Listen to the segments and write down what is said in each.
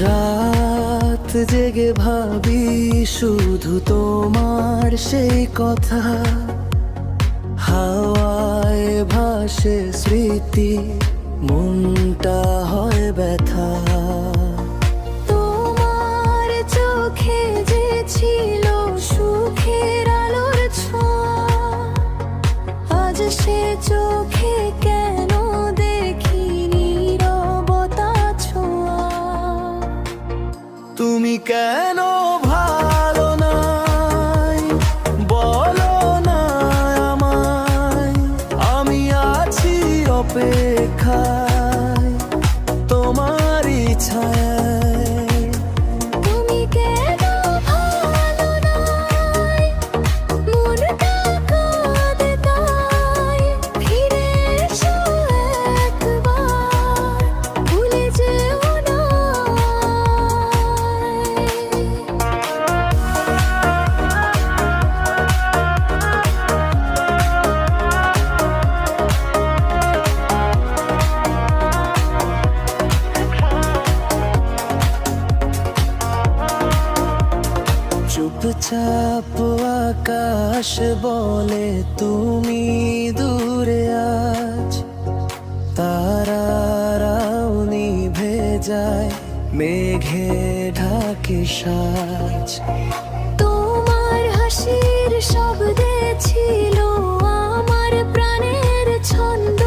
রাত জেগে ভাবি শুধু তোমার সেই কথা, হাওয়ায় ভাসে স্মৃতি, মনটা হয় ব্যথা। তোমার চোখে যে ছিল সুখের আলোর ছোঁয়া, আজ সে চোখে কেন দেখি নীরবতা ছোঁয়া। তুমি কেন ভালো নাই বলো না আমায়, আমি আছি অপেক্ষায় তোমারই ছায়ায়। তুমি কেন ভালো নাই মনটা কাঁদে তাই, ফিরে এসো একবার, ভুলে যেও না। চুপচাপ আকাশ বলে তুমি দূরে আজ, তারারাও নিভে যায়, মেঘে ঢাকে সাজ। তোমার হাসির শব্দে ছিল আমার প্রাণের ছন্দ,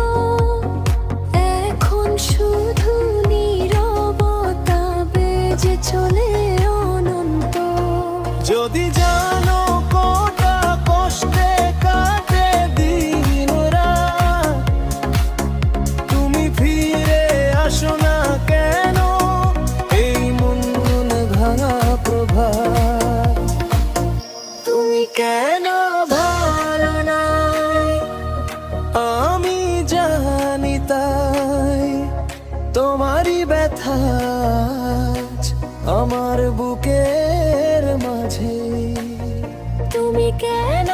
এখন শুধু নীরবতা বেজে চলে অনন্ত। যদি জানো কোটা কষ্টে কাটে দিন রাত, তুমি ফিরে আসো না কেন এই মন ভাঙা প্রভাত। তুমি কেন ভালো নাই আমি জানি তাই, তোমারই ব্যথা আজ আমার বুকের মাঝে। তুমি কেন